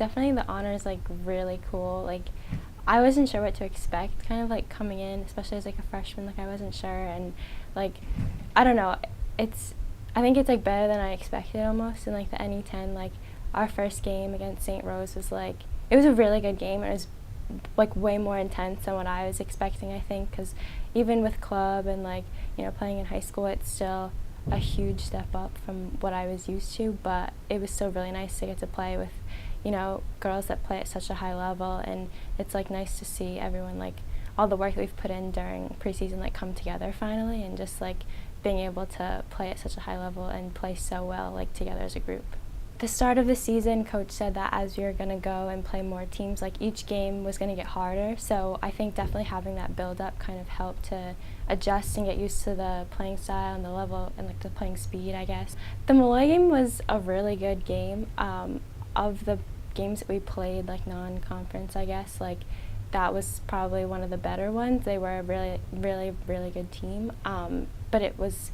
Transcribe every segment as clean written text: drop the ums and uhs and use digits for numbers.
definitely the honor is like really cool. Like I wasn't sure what to expect kind of like coming in, especially as like a freshman. Like I wasn't sure, and like I don't know, I think it's like better than I expected almost. And like the NE10, like our first game against St. Rose was like, it was a really good game. It was like way more intense than what I was expecting, I think, because even with club and like, you know, playing in high school, it's still a huge step up from what I was used to, but it was still really nice to get to play with, you know, girls that play at such a high level. And it's like nice to see everyone, like all the work that we've put in during preseason, like come together finally, and just like being able to play at such a high level and play so well like together as a group. The start of the season, coach said that as we were going to go and play more teams, like each game was going to get harder. So I think definitely having that build-up kind of helped to adjust and get used to the playing style and the level and like the playing speed, I guess. The Malloy game was a really good game. Of the games that we played, like non-conference, I guess, like that was probably one of the better ones. They were a really, really, really good team. But it was,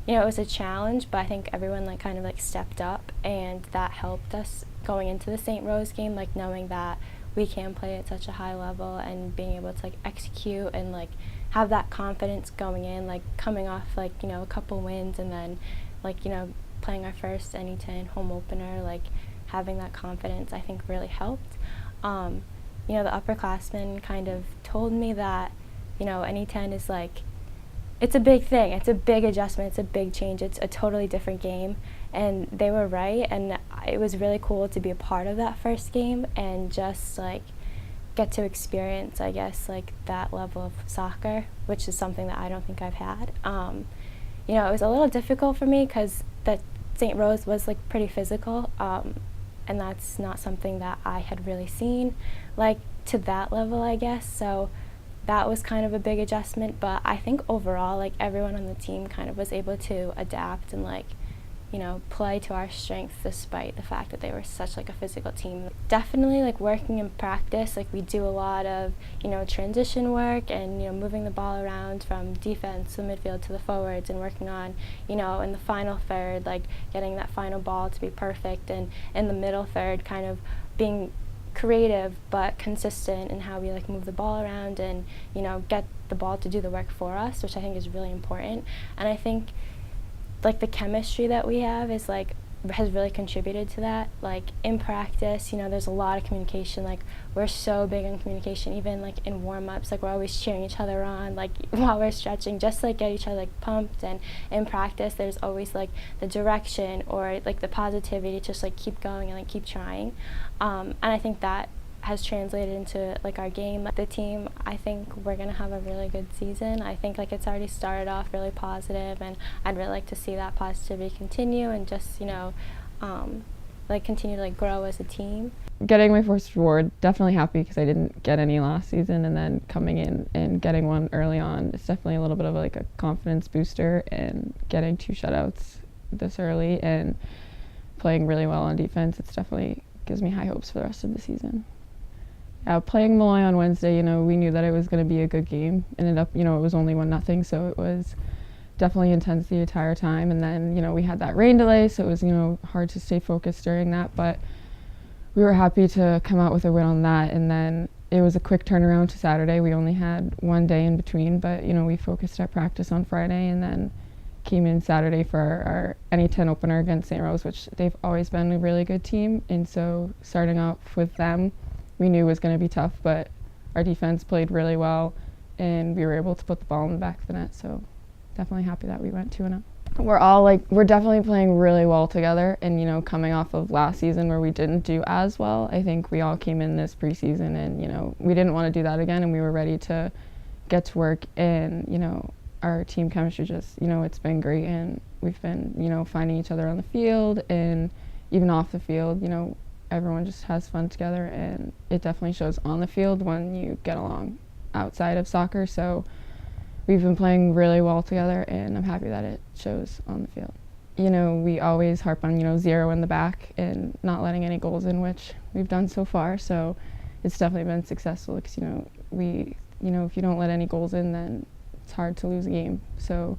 you know, it was a challenge, but I think everyone like kind of like stepped up, and that helped us going into the St. Rose game, like knowing that we can play at such a high level and being able to like execute and like have that confidence going in, like coming off like, you know, a couple wins and then like, you know, playing our first NE10 home opener, like having that confidence I think really helped. You know, the upperclassmen kind of told me that, you know, NE10 is like, it's a big thing, it's a big adjustment, it's a big change, it's a totally different game, and they were right, and it was really cool to be a part of that first game and just like get to experience, I guess, like that level of soccer, which is something that I don't think I've had. You know, it was a little difficult for me because that St. Rose was like pretty physical, and that's not something that I had really seen like to that level, I guess, so that was kind of a big adjustment. But I think overall, like everyone on the team kind of was able to adapt and like, you know, play to our strengths despite the fact that they were such like a physical team. Definitely like working in practice, like we do a lot of, you know, transition work and, you know, moving the ball around from defense to the midfield to the forwards, and working on, you know, in the final third, like getting that final ball to be perfect, and in the middle third kind of being creative but consistent in how we like move the ball around and, you know, get the ball to do the work for us, which I think is really important. And I think like the chemistry that we have is like has really contributed to that. Like in practice, you know, there's a lot of communication. Like we're so big on communication, even like in warm-ups, like we're always cheering each other on, like while we're stretching, just like get each other like pumped. And in practice there's always like the direction or like the positivity to just like keep going and like keep trying. And I think that has translated into like our game. The team, I think we're gonna have a really good season. I think like it's already started off really positive, and I'd really like to see that positivity continue and just, you know, like continue to like grow as a team. Getting my first award, definitely happy because I didn't get any last season, and then coming in and getting one early on, it's definitely a little bit of like a confidence booster, and getting 2 shutouts this early and playing really well on defense, it's definitely gives me high hopes for the rest of the season. Playing Malloy on Wednesday, you know, we knew that it was going to be a good game. Ended up, you know, it was only 1-0, so it was definitely intense the entire time. And then, you know, we had that rain delay, so it was, you know, hard to stay focused during that. But we were happy to come out with a win on that. And then it was a quick turnaround to Saturday. We only had 1 day in between, but, you know, we focused at practice on Friday and then came in Saturday for our NE10 opener against St. Rose, which they've always been a really good team. And so starting off with them, we knew it was going to be tough, but our defense played really well and we were able to put the ball in the back of the net, so definitely happy that we went 2-0. We're definitely playing really well together, and, you know, coming off of last season where we didn't do as well, I think we all came in this preseason and, you know, we didn't want to do that again, and we were ready to get to work. And, you know, our team chemistry just, you know, it's been great, and we've been, you know, finding each other on the field and even off the field. You know, everyone just has fun together, and it definitely shows on the field when you get along outside of soccer. So we've been playing really well together, and I'm happy that it shows on the field. You know, we always harp on, you know, 0 in the back and not letting any goals in, which we've done so far. So it's definitely been successful because, you know, if you don't let any goals in, then it's hard to lose a game. So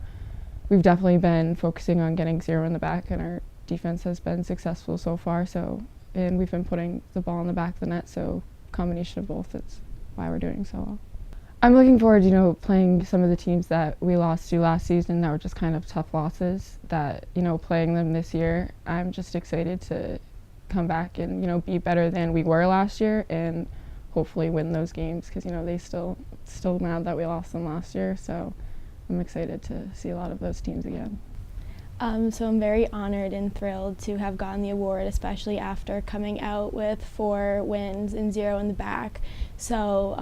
we've definitely been focusing on getting 0 in the back, and our defense has been successful so far. So and we've been putting the ball in the back of the net, so combination of both is why we're doing so well. I'm looking forward, playing some of the teams that we lost to last season that were just kind of tough losses, that, playing them this year, I'm just excited to come back and, be better than we were last year and hopefully win those games because, they still mad that we lost them last year, so I'm excited to see a lot of those teams again. So I'm very honored and thrilled to have gotten the award, especially after coming out with 4 wins and 0 in the back. So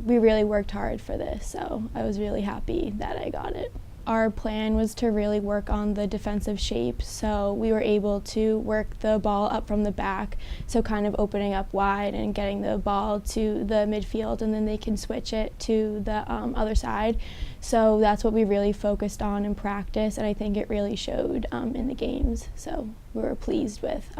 we really worked hard for this, so I was really happy that I got it. Our plan was to really work on the defensive shape, so we were able to work the ball up from the back, so kind of opening up wide and getting the ball to the midfield, and then they can switch it to the other side. So that's what we really focused on in practice, and I think it really showed in the games. So we were pleased with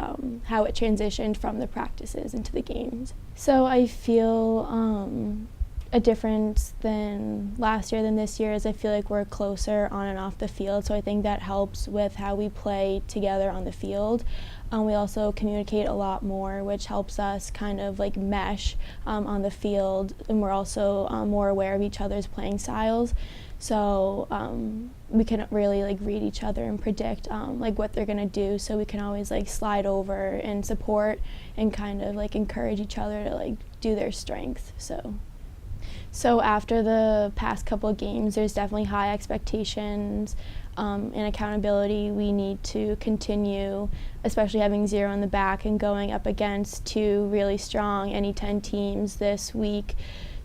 how it transitioned from the practices into the games. So I feel a difference than last year than this year is I feel like we're closer on and off the field, so I think that helps with how we play together on the field. We also communicate a lot more, which helps us kind of like mesh on the field, and we're also more aware of each other's playing styles, so we can really like read each other and predict like what they're gonna do, so we can always like slide over and support and kind of like encourage each other to like do their strength. So after the past couple of games, there's definitely high expectations and accountability. We need to continue, especially having 0 in the back and going up against 2 really strong NE10 teams this week.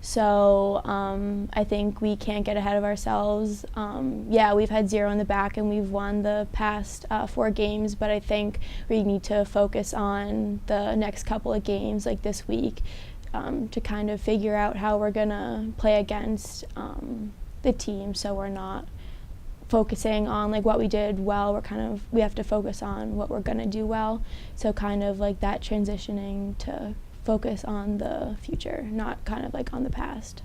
So I think we can't get ahead of ourselves. Yeah, we've had 0 in the back and we've won the past 4 games, but I think we need to focus on the next couple of games, like this week, to kind of figure out how we're gonna play against the team, so we're not focusing on like what we did well. We have to focus on what we're gonna do well, so kind of like that transitioning to focus on the future, not kind of like on the past.